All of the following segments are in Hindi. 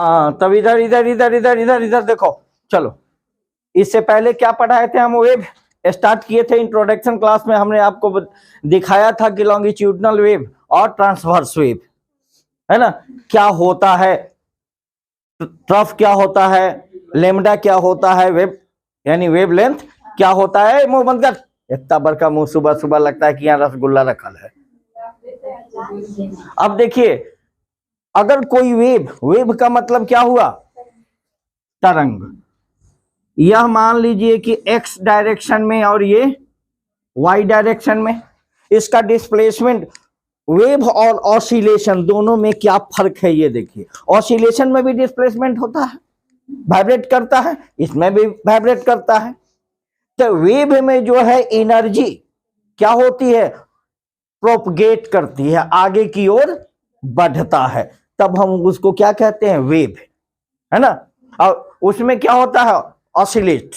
हाँ, तब इधर इधर इधर इधर इधर इधर देखो। चलो, इससे पहले क्या पढ़ाए थे हम? वेव स्टार्ट किए थे इंट्रोडक्शन क्लास में। हमने आपको दिखाया था कि लॉन्गिट्यूडनल वेव और ट्रांसवर्स वेव, है ना, क्या होता है, ट्रफ क्या होता है, लेमडा क्या होता है, वेव यानी वेव लेंथ क्या होता है। मुंह बंद कर, इतना बड़का मुंह, सुबह सुबह लगता है कि यहाँ रसगुल्ला रखल है। अब देखिए, अगर कोई वेव का मतलब क्या हुआ? तरंग। यह मान लीजिए कि एक्स डायरेक्शन में और ये वाई डायरेक्शन में, इसका डिस्प्लेसमेंट, वेव और ऑसिलेशन दोनों में क्या फर्क है ये देखिए। ऑसिलेशन में भी डिस्प्लेसमेंट होता है, वाइब्रेट करता है, इसमें भी वाइब्रेट करता है। तो वेव में जो है एनर्जी क्या होती है? प्रोपगेट करती है, आगे की ओर बढ़ता है, तब हम उसको क्या कहते हैं? वेव, है ना। और उसमें क्या होता है? ऑसिलेट,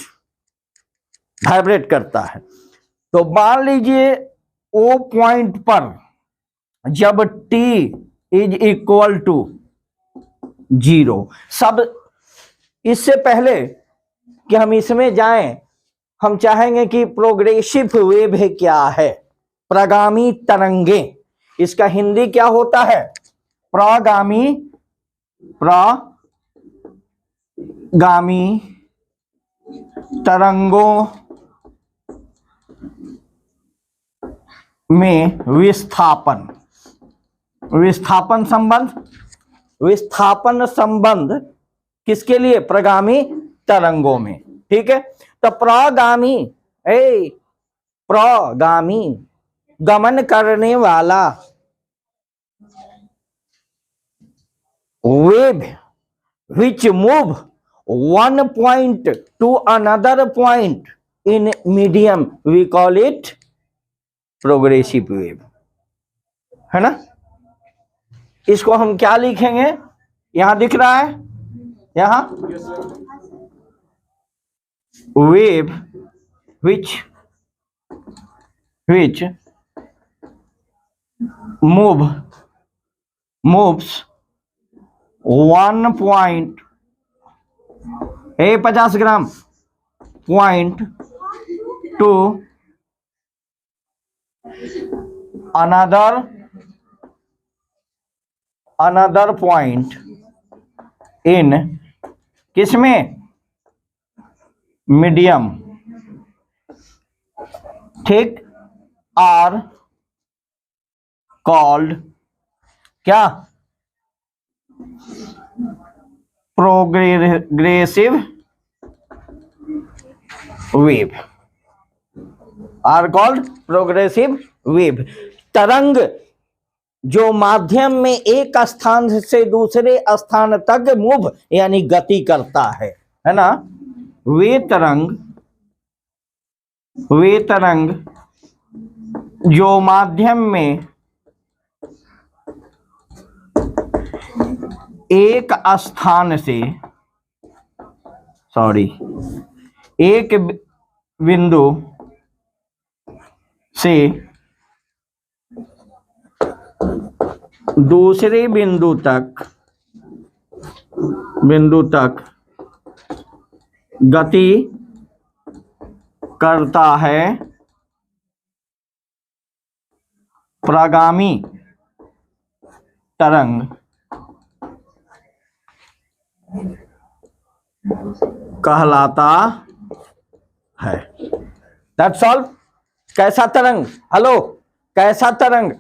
वाइब्रेट करता है। तो मान लीजिए ओ पॉइंट पर जब t इज इक्वल टू 0, सब इससे पहले कि हम इसमें जाएं, हम चाहेंगे कि प्रोग्रेसिव वेव है क्या है? प्रगामी तरंगे, इसका हिंदी क्या होता है? प्रगामी तरंगों में विस्थापन संबंध किसके लिए? प्रगामी तरंगों में। ठीक है, तो प्रगामी गमन करने वाला wave which move one point to another point in medium, we call it progressive wave, है ना। इसको हम क्या लिखेंगे? यहां दिख रहा है, यहां wave which moves 1 point 50 from point to another point in किसमें? मीडियम, ठीक, आर कॉल्ड क्या? Progressive wave, are called progressive wave. तरंग जो माध्यम में एक स्थान से दूसरे स्थान तक मूव यानी गति करता है ना, वे तरंग जो माध्यम में एक बिंदु से दूसरे बिंदु तक गति करता है, प्रगामी तरंग कहलाता है। That's all. कैसा तरंग? हेलो, कैसा तरंग?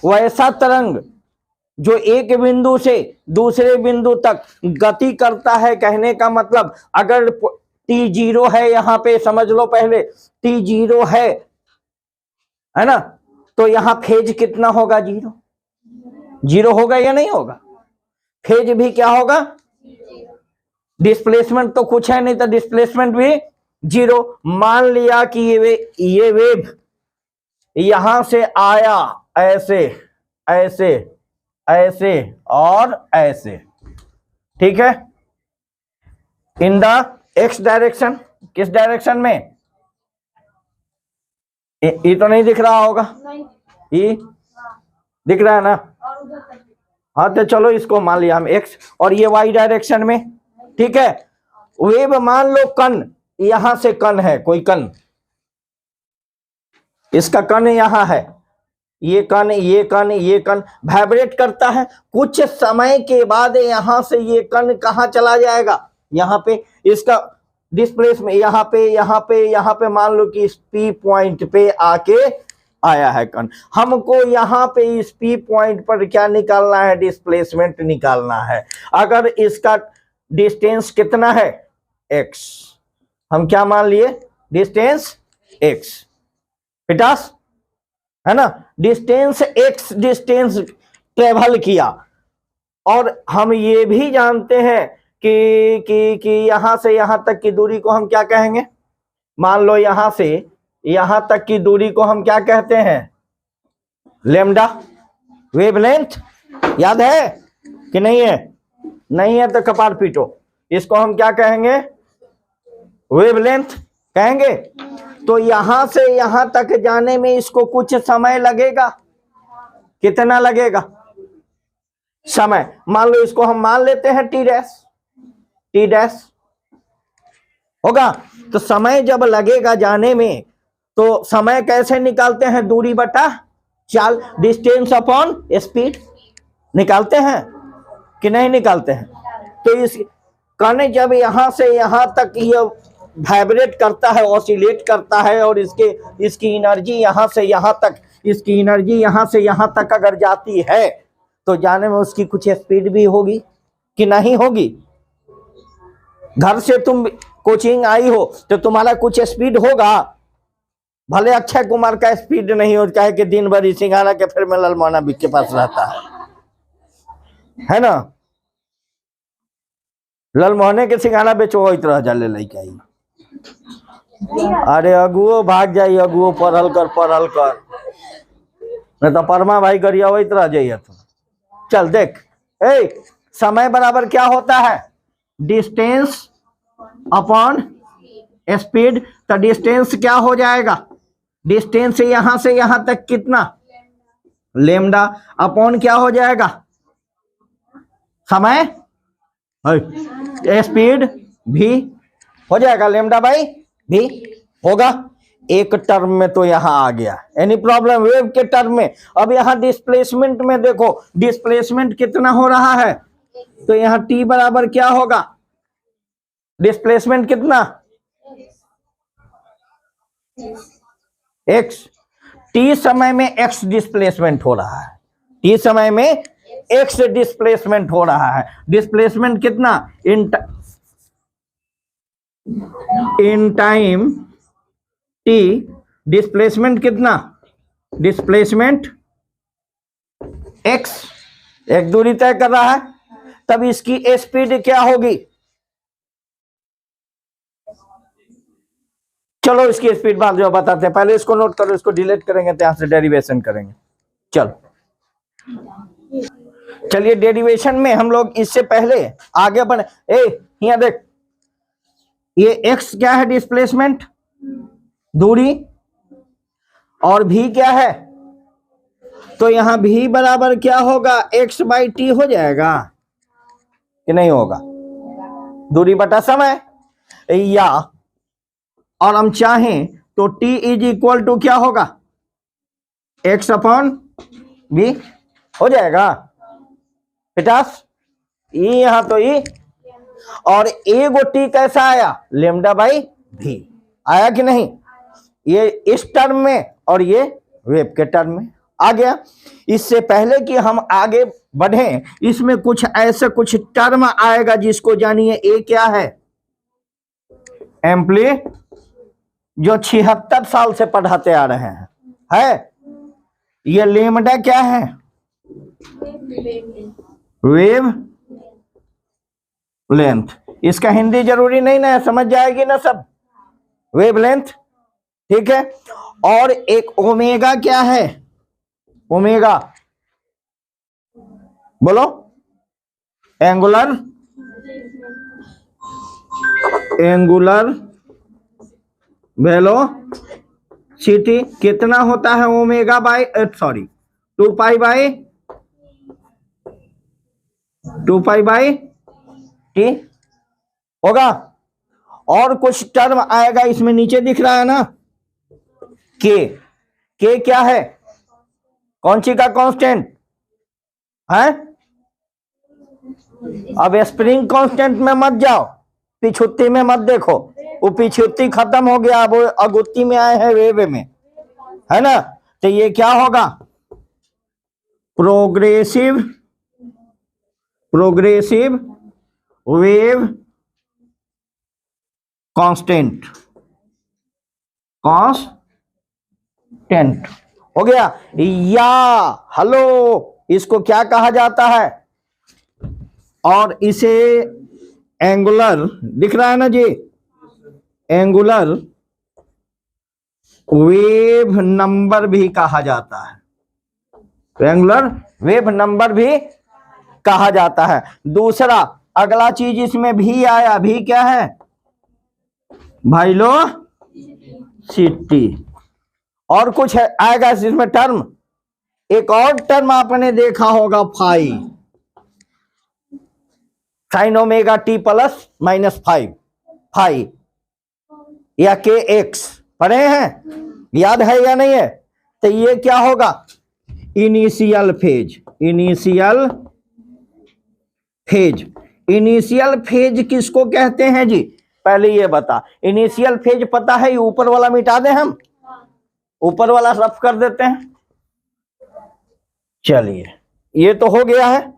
वैसा तरंग जो एक बिंदु से दूसरे बिंदु तक गति करता है। कहने का मतलब, अगर t0 है यहां पे, समझ लो पहले t0 है ना, तो यहां फेज कितना होगा? 0 होगा या नहीं होगा? फेज भी क्या होगा? डिस्प्लेसमेंट तो कुछ है नहीं, तो डिस्प्लेसमेंट भी 0। मान लिया कि ये वेव यहां से आया, ऐसे ऐसे ऐसे और ऐसे, ठीक है, इन द एक्स डायरेक्शन। किस डायरेक्शन में? ये तो नहीं दिख रहा होगा, ये दिख रहा है ना? हाँ तो चलो इसको मान लिया हम एक्स, और ये वाई डायरेक्शन में, ठीक है। वेव मान लो कण, यहां से कण है, कोई कण, इसका कण यहां है, ये कण, ये कण, ये कण वाइब्रेट करता है। कुछ समय के बाद यहां से ये कण कहां चला जाएगा, यहां पे, इसका डिस्प्लेसमेंट यहां पे, यहां पे, यहां पे मान लो कि इस पी पॉइंट पे आके आया है कण। हमको यहां पे इस पी पॉइंट पर क्या निकालना है, डिस्प्लेसमेंट निकालना है। अगर इसका डिस्टेंस कितना है, एक्स, हम क्या मान लिए, डिस्टेंस एक्स, पिटास है ना, डिस्टेंस एक्स, डिस्टेंस ट्रेवल किया। और हम ये भी जानते हैं कि यहां से यहां तक की दूरी को हम क्या कहेंगे, मान लो यहां से यहां तक की दूरी को हम क्या कहते हैं, लेमडा वेवलेंथ। याद है कि नहीं है, नहीं है तो कपार पीटो। इसको हम क्या कहेंगे, वेवलेंथ कहेंगे। तो यहां से यहां तक जाने में इसको कुछ समय लगेगा, कितना लगेगा समय, मान लो इसको हम मान लेते हैं टी डैश, टी डैश होगा। तो समय जब लगेगा जाने में, तो समय कैसे निकालते हैं, दूरी बटा चाल, डिस्टेंस अपॉन स्पीड निकालते हैं कि नहीं निकालते हैं। तो इस कण जब यहां से यहां तक ये वाइब्रेट करता है, ऑसिलेट करता है, और इसकी एनर्जी यहां से यहां तक, इसकी एनर्जी यहां से यहां तक अगर जाती है, तो जाने में उसकी कुछ स्पीड भी होगी कि नहीं होगी। घर से तुम कोचिंग आई हो तो तुम्हारा कुछ स्पीड होगा, भले अक्षय कुमार का स्पीड नहीं हो, कहे कि दिन भर सिंघाड़ा के फिर में ललमाना बिक के पास रहता है ना, ललमोहने के सिंघाड़ा बेचो इत रह जाले लइका ही। अरे अगुओ भाग जाई, अगुओ पढ़ल कर, नहीं तो परमा भाई गरिया वही रह जाइए। तो चल देख, समय बराबर क्या होता है, डिस्टेंस अपॉन स्पीड। तो डिस्टेंस क्या हो जाएगा, डिस्टेंस यहां से यहां तक कितना, लेमडा, अपॉन क्या हो जाएगा, समय, स्पीड भी हो जाएगा, लेमडा बाई भी होगा। एक टर्म में तो यहां आ गया, एनी प्रॉब्लम वेव के टर्म में। अब यहां डिस्प्लेसमेंट में देखो, डिस्प्लेसमेंट कितना हो रहा है, तो यहां टी बराबर क्या होगा, डिस्प्लेसमेंट कितना, एक्स। टी समय में एक्स डिस्प्लेसमेंट हो रहा है, टी समय में एक्स डिस्प्लेसमेंट हो रहा है। डिस्प्लेसमेंट कितना, इन टाइम टी, डिस्प्लेसमेंट कितना, डिस्प्लेसमेंट एक्स, एक दूरी तय कर रहा है। तब इसकी स्पीड क्या होगी, चलो इसकी स्पीड बाद जो बताते हैं, पहले इसको नोट करो, इसको डिलीट करेंगे तो यहां से डेरिवेशन करेंगे। चलो चलिए डेरिवेशन में हम लोग इससे पहले आगे बढ़े। यहाँ देख, ये एक्स क्या है, डिस्प्लेसमेंट दूरी, और भी क्या है, तो यहां भी बराबर क्या होगा, एक्स बाई टी हो जाएगा कि नहीं होगा, दूरी बटा समय। या और हम चाहें तो टी इज इक्वल टू क्या होगा, एक्स अपॉन बी हो जाएगा बेटास, ई यहां तो ई, और ए गो टी कैसा आया, लेमडा बाई भी आया कि नहीं, ये इस टर्म में और ये वेव के टर्म में आ गया। इससे पहले कि हम आगे बढ़े, इसमें कुछ ऐसे कुछ टर्म आएगा जिसको जानिए, ए क्या है, एम्पली, जो 76 साल से पढ़ाते आ रहे हैं, है ये लेमडा क्या है, वेव लेंथ। इसका हिंदी जरूरी नहीं ना, समझ जाएगी ना सब, वेव लेंथ, ठीक है। और एक ओमेगा क्या है, ओमेगा बोलो, एंगुलर वेलोसिटी कितना होता है, omega by 2 pi by 2 pi by T होगा। और कुछ टर्म आएगा इसमें, नीचे दिख रहा है ना के क्या है, कौन सी का कांस्टेंट है। अब स्प्रिंग कांस्टेंट में मत जाओ, पिछुत्ती में मत देखो, वो पिछुत्ती खत्म हो गया, अब वो अगुत्ती में आए हैं वेव में, है ना। तो ये क्या होगा, प्रोग्रेसिव वेव कांस्टेंट हो गया। या हेलो, इसको क्या कहा जाता है, और इसे एंगुलर दिख रहा है ना जी, एंगुलर वेव नंबर भी कहा जाता है, एंगुलर वेव नंबर भी कहा जाता है। दूसरा अगला चीज इसमें भी आया, भी क्या है, वेलोसिटी। और कुछ है आएगा इसमें टर्म, एक और टर्म आपने देखा होगा, phi, sine omega t plus minus 5 या के एक्स, पढ़े हैं, याद है या नहीं है। तो ये क्या होगा, इनिशियल फेज किसको कहते हैं जी, पहले ये बता। इनिशियल फेज पता है, ऊपर वाला मिटा दे, हम ऊपर वाला रफ कर देते हैं। चलिए ये तो हो गया है,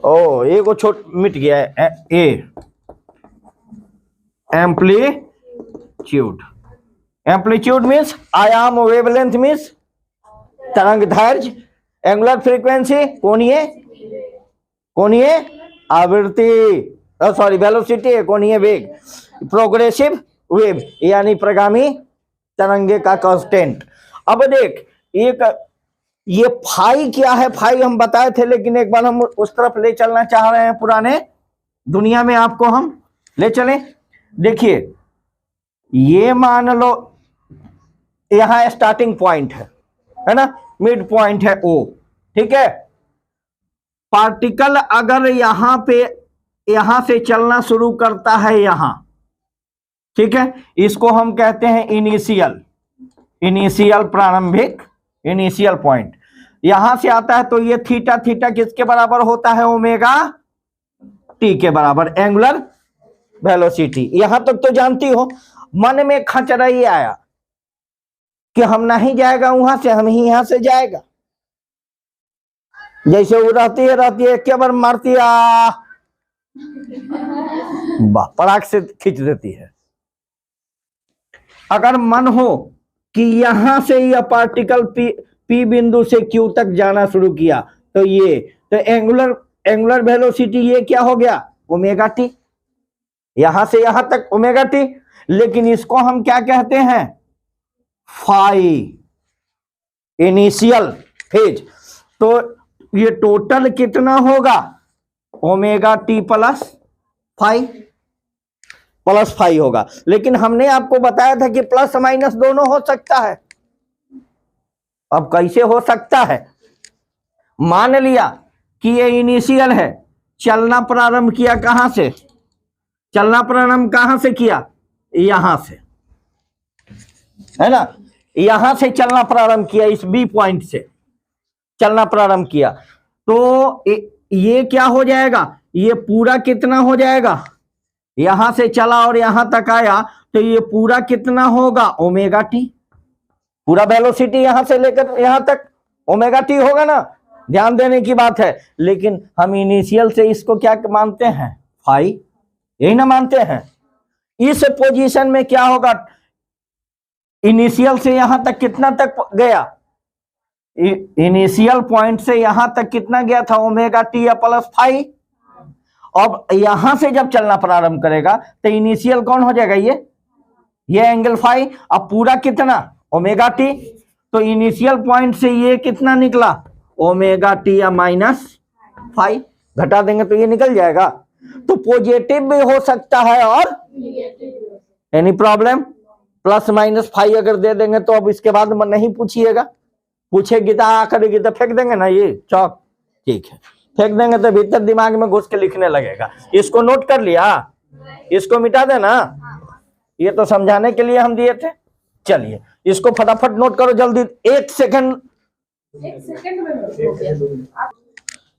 ओ ए को छोट मिट गया है, ए एम्पलीट्यूड मीन्स आयाम, वेवलेंथ मीन्स तरंग दैर्घ्य, एंगुलर फ्रीक्वेंसी कोणीय आवृत्ति, सॉरी वेलोसिटी कोणीय वेग, प्रोग्रेसिव वेव यानी प्रगामी तरंगे का कांस्टेंट। अब देख ये फाई क्या है, फाई हम बताए थे, लेकिन एक बार हम उस तरफ ले चलना चाह रहे हैं, पुराने दुनिया में आपको हम ले चलें। देखिए ये मान लो यहां स्टार्टिंग पॉइंट है ना, मिड पॉइंट है ओ, ठीक है। पार्टिकल अगर यहां से चलना शुरू करता है यहां, ठीक है, इसको हम कहते हैं इनिशियल प्रारंभिक, इनिशियल पॉइंट। यहां से आता है तो ये थीटा किसके बराबर होता है, ओमेगा टी के बराबर, एंगुलर वेलोसिटी। यहां तक तो जानती हो। मन में खचरा ये आया कि हम नहीं जाएगा वहां से, हम ही यहां से जाएगा। जैसे वो रहती है क्या बार मारती है, पराग से खींच देती है। अगर मन हो कि यहां से यह पार्टिकल पी बिंदु से क्यू तक जाना शुरू किया, तो ये तो एंगुलर वेलोसिटी ये क्या हो गया, ओमेगा टी, यहां से यहां तक ओमेगा टी। लेकिन इसको हम क्या कहते हैं, फाई, इनिशियल फेज। तो ये टोटल कितना होगा, ओमेगा टी प्लस 5 होगा। लेकिन हमने आपको बताया था कि प्लस माइनस दोनों हो सकता है। अब कैसे हो सकता है, मान लिया कि ये इनिशियल है, चलना प्रारंभ किया कहां से, किया, यहां से, है ना, यहां से चलना प्रारंभ किया, इस बी पॉइंट से चलना प्रारंभ किया, तो ये क्या हो जाएगा, ये पूरा कितना हो जाएगा, यहां से चला और यहां तक आया, तो ये पूरा कितना होगा, ओमेगा टी। पूरा वेलोसिटी यहां से लेकर यहां तक ओमेगा टी होगा ना, ध्यान देने की बात है। लेकिन हम इनिशियल से इसको क्या मानते हैं, फाई, यही ना मानते हैं। इस पोजीशन में क्या होगा, इनिशियल से यहां तक कितना तक गया, इनिशियल पॉइंट से यहां तक कितना गया था, ओमेगा टी या प्लस 5। अब यहां से जब चलना प्रारंभ करेगा तो इनिशियल कौन हो जाएगा, ये एंगल 5। अब पूरा कितना, ओमेगा टी। तो इनिशियल पॉइंट से ये कितना निकला, ओमेगा टी या -5, घटा देंगे तो ये निकल जाएगा। तो पॉजिटिव भी हो सकता है और एनी प्रॉब्लम, प्लस माइनस 5 अगर दे देंगे तो अब इसके बाद नहीं पूछिएगा, पूछेगी तो करेगी तो फेंक देंगे ना ये चौक, ठीक है। फेंक देंगे तो भीतर दिमाग में घुस के लिखने लगेगा। इसको नोट कर लिया, इसको मिटा देना, ये तो समझाने के लिए हम दिए थे। चलिए इसको फटाफट नोट करो जल्दी, 1 सेकंड में हो गया।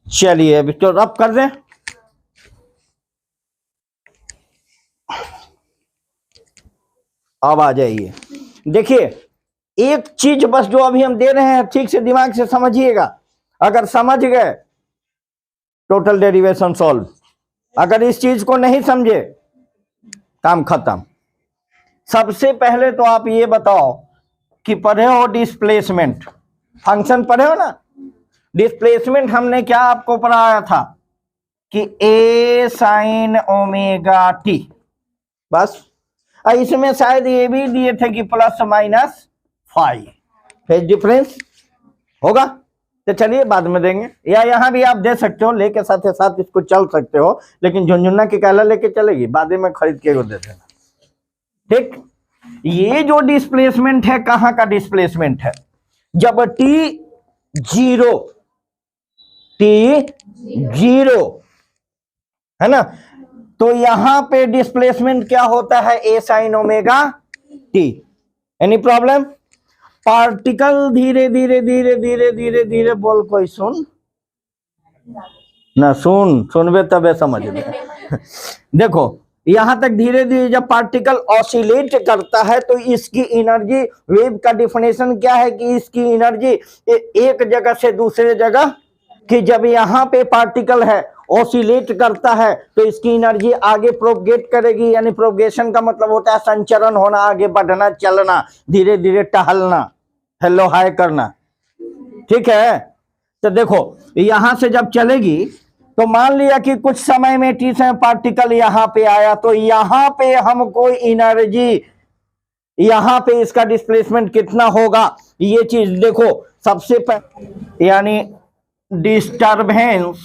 चलिए अभी तो रब कर दें। अब आ जाइए, देखिए एक चीज बस जो अभी हम दे रहे हैं ठीक से दिमाग से समझिएगा। अगर समझ गए टोटल डेरिवेशन सॉल्व, अगर इस चीज को नहीं समझे काम खत्म। सबसे पहले तो आप ये बताओ कि पढ़े हो डिस्प्लेसमेंट, फंक्शन पढ़े हो ना। डिस्प्लेसमेंट हमने क्या आपको पढ़ाया था कि ए साइन ओमेगा टी, बस। इसमें शायद ये भी दिए थे कि plus minus five, phase difference होगा। तो चलिए बाद में देंगे, या यहां भी आप दे सकते हो, लेके साथ साथ इसको चल सकते हो, लेकिन झुनझुना की काला लेके चलेगी, बाद में खरीद के दे देना। ठीक, ये जो डिस्प्लेसमेंट है कहां का डिस्प्लेसमेंट है, जब टी जीरो है ना, तो यहां पे डिस्प्लेसमेंट क्या होता है, A sine omega t. Any problem? Particle धीरे धीरे धीरे धीरे धीरे धीरे बोल, कोई सुन ना, सुनबे तबे समझ में। देखो यहां तक धीरे धीरे जब पार्टिकल ऑसिलेट करता है तो इसकी एनर्जी, वेव का डिफिनेशन क्या है कि इसकी एनर्जी एक जगह से दूसरे जगह, कि जब यहां पे पार्टिकल है ऑसिलेट करता है तो इसकी एनर्जी आगे प्रोपगेट करेगी, यानी प्रोपगेशन का मतलब होता है संचरण होना, आगे बढ़ना, चलना, धीरे धीरे टहलना, हेलो हाय करना। ठीक है, तो देखो यहां से जब चलेगी तो मान लिया कि कुछ समय में टी से पार्टिकल यहां पे आया, तो यहां पे हमको एनर्जी, यहां पे इसका डिस्प्लेसमेंट कितना होगा, ये चीज देखो सबसे पहले, यानी disturbance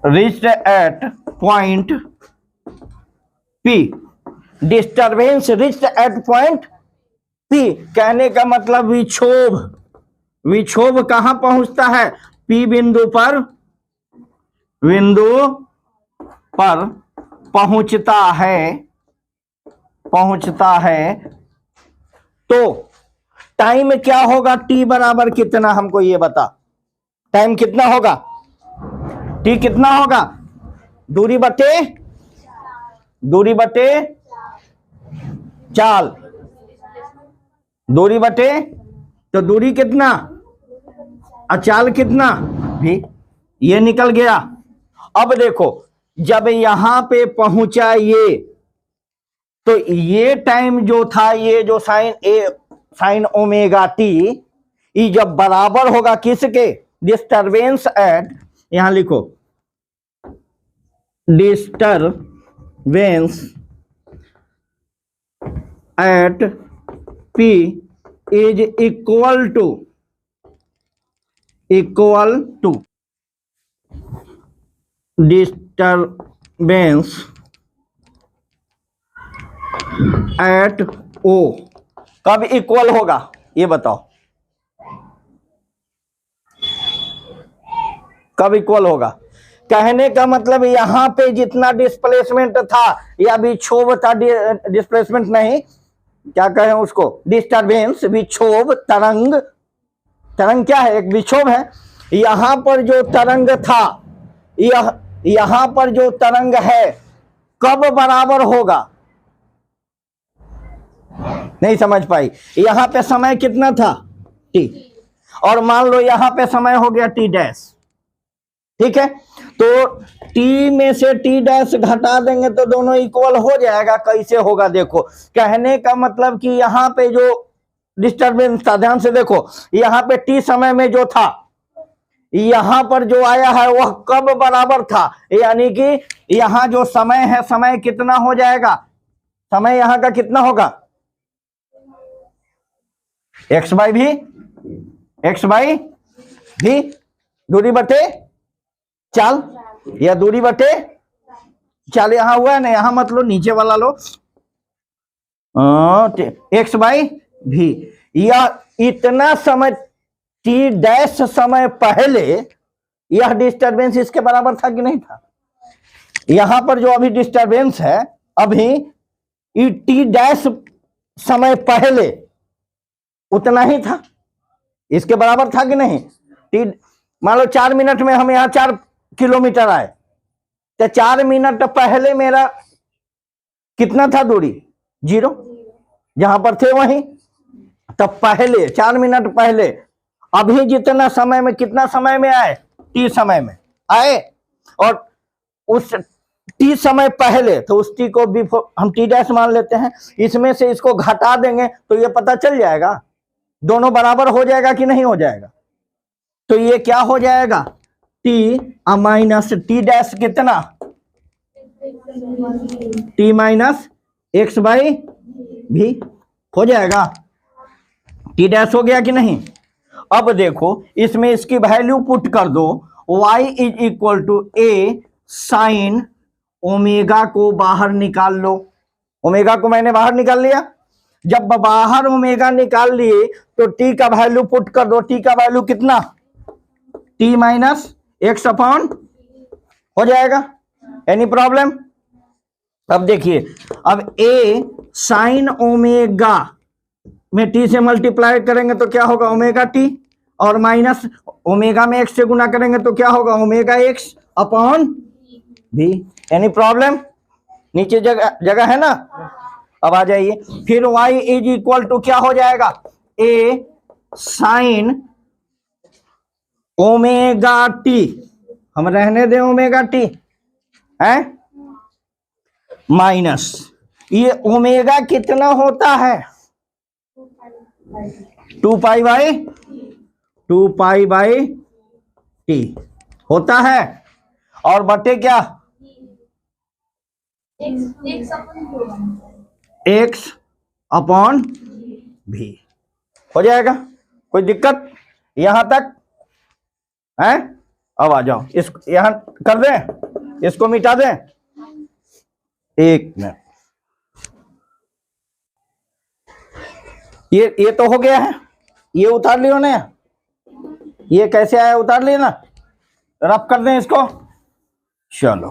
reached at point P, disturbance reached at point P, कहने का मतलब विक्षोभ कहां पहुंचता है, P बिंदु पर पहुंचता है। तो टाइम क्या होगा, T बराबर कितना, हमको ये बता, टाइम कितना होगा, T कितना होगा, दूरी बटे चाल, दूरी बटे, तो दूरी कितना, अचाल कितना भी, ये निकल गया। अब देखो जब यहां पे पहुंचा ये, तो ये टाइम जो था, ये जो साइन ओमेगा टी, ये जब बराबर होगा किसके, डिस्टरबेंस एट, यहां लिखो disturbance at P is equal to disturbance at O। कब इक्वल होगा ये बताओ, कब इक्वल होगा, कहने का मतलब यहां पे जितना डिस्प्लेसमेंट था या विक्षोभ था, डिस्प्लेसमेंट नहीं, क्या कहें उसको, डिस्टरबेंस, विक्षोभ, तरंग क्या है, एक विक्षोभ है। यहां पर जो तरंग था, यहां पर जो तरंग है, कब बराबर होगा, नहीं समझ पाई। यहां पे समय कितना था, T, और मान लो यहां पे समय हो गया T डैश। ठीक है, तो T में से T डैश घटा देंगे तो दोनों इक्वल हो जाएगा। कैसे होगा, देखो कहने का मतलब कि यहां पे जो डिस्टरबेंस था, ध्यान से देखो, यहां पे T समय में जो था, यहां पर जो आया है वह कब बराबर था, यानी कि यहां जो समय है, समय कितना हो जाएगा, समय यहां का कितना होगा, x बाई भी, दूरी बटे चाल, या दूरी बटे चाल, यहां हुआ है ना, यहां मत लो, नीचे वाला लो, x बाई भी, यह इतना समय टी डैश समय पहले यह डिस्टरबेंस इसके बराबर था कि नहीं था? यहां पर जो अभी डिस्टरबेंस है अभी टी डैश समय पहले उतना ही था, इसके बराबर था कि नहीं? टी मान लो 4 मिनट में हम यहाँ 4 किलोमीटर आए, तो 4 मिनट पहले मेरा कितना था दूरी? 0, जहां पर थे वहीं। तब पहले 4 मिनट पहले, अभी जितना समय में, कितना समय में आए? टी समय में आए, और उस टी समय पहले, तो उस टी को भी हम टी डैश मान लेते हैं। इसमें से इसको घटा देंगे तो ये पता चल जाएगा, दोनों बराबर हो जाएगा कि नहीं हो जाएगा? तो ये क्या हो जाएगा? टी माइनस टी डैश कितना? टी माइनस एक्स बाई भी हो जाएगा। टी डैश हो गया कि नहीं? अब देखो इसमें इसकी वैल्यू पुट कर दो, y is equal to A sine omega को बाहर निकाल लो। ओमेगा को मैंने बाहर निकाल लिया। जब बाहर ओमेगा निकाल लिए तो t का वैल्यू पुट कर दो। t का वैल्यू कितना? t माइनस एक्स अपॉन हो जाएगा। Any problem? अब देखिए, अब a साइन ओमेगा में t से मल्टीप्लाई करेंगे तो क्या होगा? ओमेगा t, और माइनस ओमेगा में x से गुना करेंगे तो क्या होगा? ओमेगा x अपॉन भी। Any problem? नीचे जगह है ना? अब आ जाइए, फिर y इज इक्वल टू क्या हो जाएगा? a साइन ओमेगा t, हम रहने दें ओमेगा t है, माइनस ये ओमेगा कितना होता है? 2 पाई बाई टी होता है, और बटे क्या? एक्स अपॉन भी हो जाएगा। कोई दिक्कत यहां तक है? अब आ जाओ, इस यहां कर दें, इसको मिटा दें। एक मिनट, ये तो हो गया है, ये उतार लियो ना। ये कैसे आया? उतार लिया ना, रफ कर दें इसको। चलो,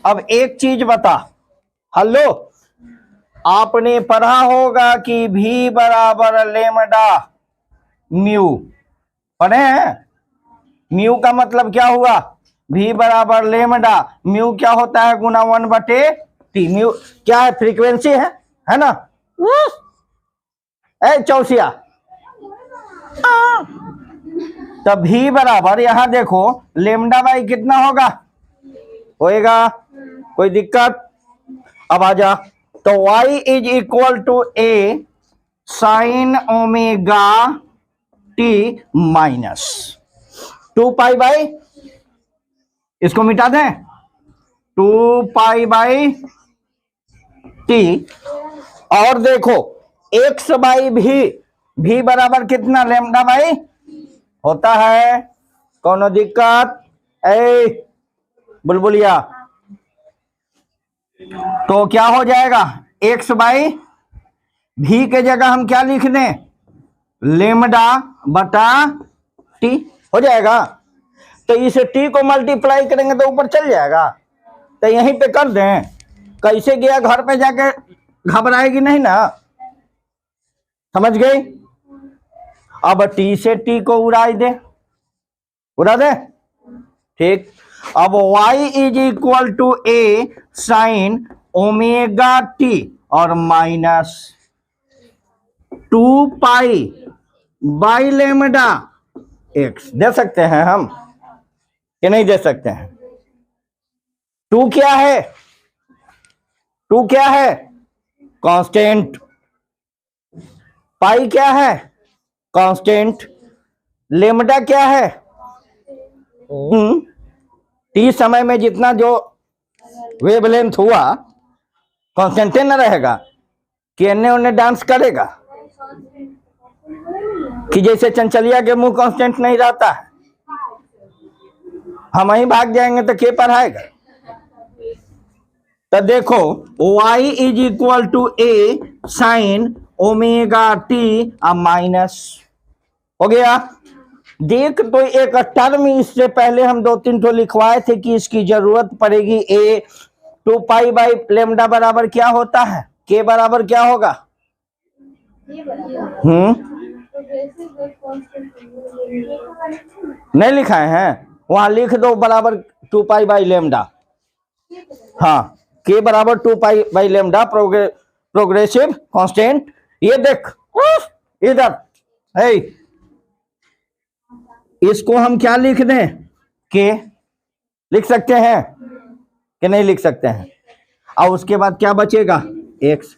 अब एक चीज बता, हेलो, आपने पढ़ा होगा कि v बराबर लेमडा म्यू, पढ़े हैं? म्यू का मतलब क्या हुआ? v बराबर लेमडा, म्यू क्या होता है? गुना 1/t। म्यू क्या है? फ्रीक्वेंसी है ना? चौसिया। तब v बराबर, यहां देखो, लेमडा बाई कितना होगा? होएगा। कोई दिक्कत? अब आ जा, तो y is equal to A sine omega t minus 2 pi by, इसको मिटा दें, 2 पाई बाई टी, और देखो x बाई भी बराबर कितना? लेमडा बाई होता है। कौनो दिक्कत? बुलबुलिया, तो क्या हो जाएगा? x बाई भी के जगह हम क्या लिख दें? लेमडा बटा टी हो जाएगा। तो इस टी को मल्टीप्लाई करेंगे तो ऊपर चल जाएगा। तो यहीं पे कर दें, कैसे गया घर पे जाके घबराएगी नहीं ना, समझ गई? अब टी से टी को उड़ा दे, ठीक। अब y is equal to A sine omega t और minus 2 pi by lambda x दे सकते हैं हम कि नहीं दे सकते हैं? 2 क्या है? 2 क्या है? कांस्टेंट। पाई क्या है? कांस्टेंट। लेमडा क्या है? टी समय में जितना जो वेवलेंथ हुआ कांस्टेंट न रहेगा कि एने ओने डांस करेगा, कि जैसे चंचलिया के मुंह कांस्टेंट नहीं रहता है, हम ही भाग जाएंगे तो के पढ़ाएगा? तो देखो y is equal to A sine omega t minus हो गया। देख तो एक टर्म इससे पहले हम 2-3 तो लिखवाए थे कि इसकी जरूरत पड़ेगी। ए 2 पाई बाई लेमडा बराबर क्या होता है, के बराबर क्या होगा? नहीं लिखाए हैं, वहां लिख दो बराबर 2 पाई बाई लेमडा। हाँ, के बराबर 2 pi by lambda progressive constant. ये देख इधर है, इसको हम क्या लिख दें, के लिख सकते हैं कि नहीं लिख सकते हैं? और उसके बाद क्या बचेगा, एक्स।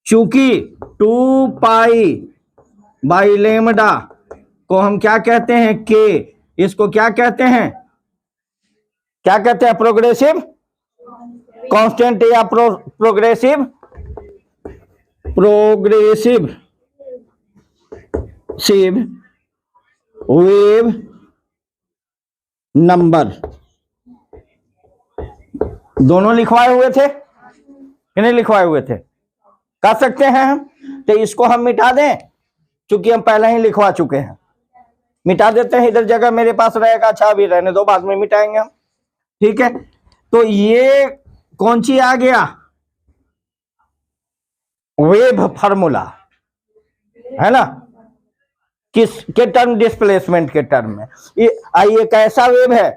चूंकि 2 पाई बाई लेमडा को हम क्या कहते हैं, के, इसको क्या कहते हैं, क्या कहते हैं, प्रोग्रेसिव कांस्टेंट या प्रोग्रेसिव वेव नंबर। दोनों लिखवाए हुए थे कि नहीं लिखवाए हुए थे? कर सकते हैं हम। तो इसको हम मिटा दें, चूंकि हम पहले ही लिखवा चुके हैं, मिटा देते हैं। इधर जगह मेरे पास रहेगा, अच्छा भी रहने दो, बाद में मिटाएंगे हम, ठीक है। तो ये कौन सी आ गया, वेव फार्मूला है ना, किस के टर्म, डिस्प्लेसमेंट के टर्म में। ये कैसा वेव है,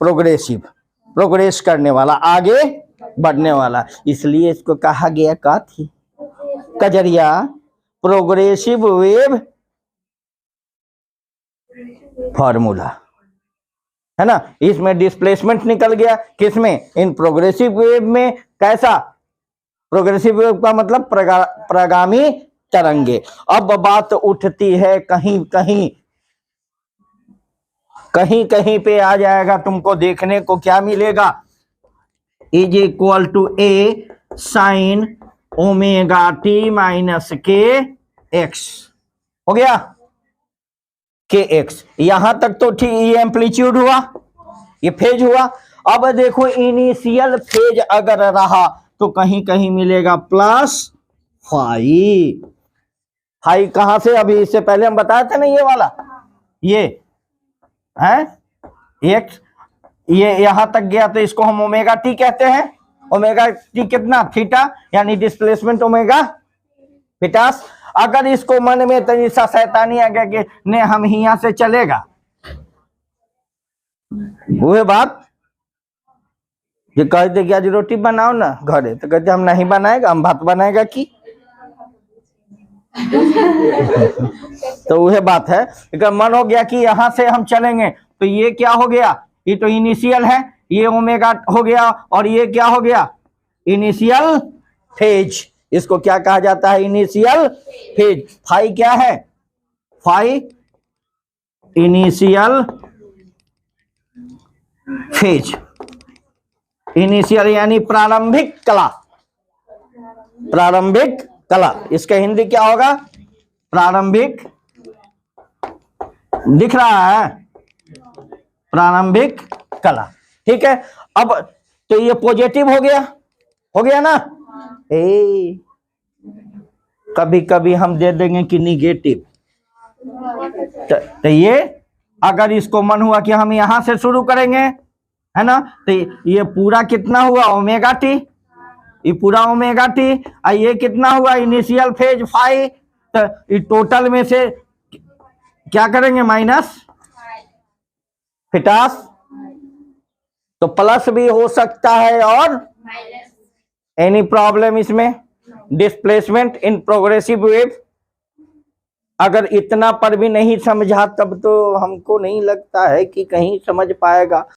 प्रोग्रेसिव, प्रोग्रेस करने वाला, आगे बढ़ने वाला, इसलिए इसको कहा गया कथी, कजरिया, प्रोग्रेसिव वेव फार्मूला, है ना। इसमें डिस्प्लेसमेंट निकल गया, किसमें, इन प्रोग्रेसिव वेव में। कैसा, प्रोग्रेसिव वेव का मतलब प्रगामी तरंगे। अब बात उठती है कहीं कहीं पे आ जाएगा, तुमको देखने को क्या मिलेगा, is equal to A sine omega t minus k x, हो गया, के एक्स। यहां तक तो ठीक, ये एम्पलीट्यूड हुआ, ये फेज हुआ। अब देखो इनिशियल फेज अगर रहा तो कहीं मिलेगा प्लस फाई। फाई कहां से, अभी इससे पहले हम बताए थे ना, ये वाला, ये है एक्स, ये यहां तक गया तो इसको हम ओमेगा टी कहते हैं। ओमेगा टी कितना, थीटा, यानी डिस्प्लेसमेंट ओमेगा थीटास। अगर इसको मन में तनी सा शैतानी आ गया कि ने हम यहां से चलेगा, वो बात ये कहते कि आज रोटी बनाओ ना घरे, तो कहते हम नहीं बनाएगा, हम भात बनाएगा की। तो वह बात है, अगर मन हो गया कि यहां से हम चलेंगे, तो ये क्या हो गया, ये तो इनिशियल है, ये ओमेगा हो गया, और ये क्या हो गया, इनिशियल फेज। इसको क्या कहा जाता है, इनिशियल फेज। फाई क्या है, फाई इनिशियल फेज, इनिशियल यानी प्रारंभिक कला, प्रारंभिक कला। इसका हिंदी क्या होगा, प्रारंभिक, दिख रहा है, प्रारंभिक कला, ठीक है। अब तो ये पॉजिटिव हो गया ना। कभी कभी हम दे देंगे कि निगेटिव, तो ये अगर इसको मन हुआ कि हम यहां से शुरू करेंगे, है ना, तो ये पूरा कितना हुआ, ओमेगा टी, ये पूरा ओमेगा टी, ये कितना हुआ, इनिशियल फेज फाई। तो ये टोटल में से क्या करेंगे, माइनस थीटास, तो प्लस भी हो सकता है और एनी प्रॉब्लम इसमें, डिस्प्लेसमेंट इन प्रोग्रेसिव वेव। अगर इतना पर भी नहीं समझा तब तो हमको नहीं लगता है कि कहीं समझ पाएगा।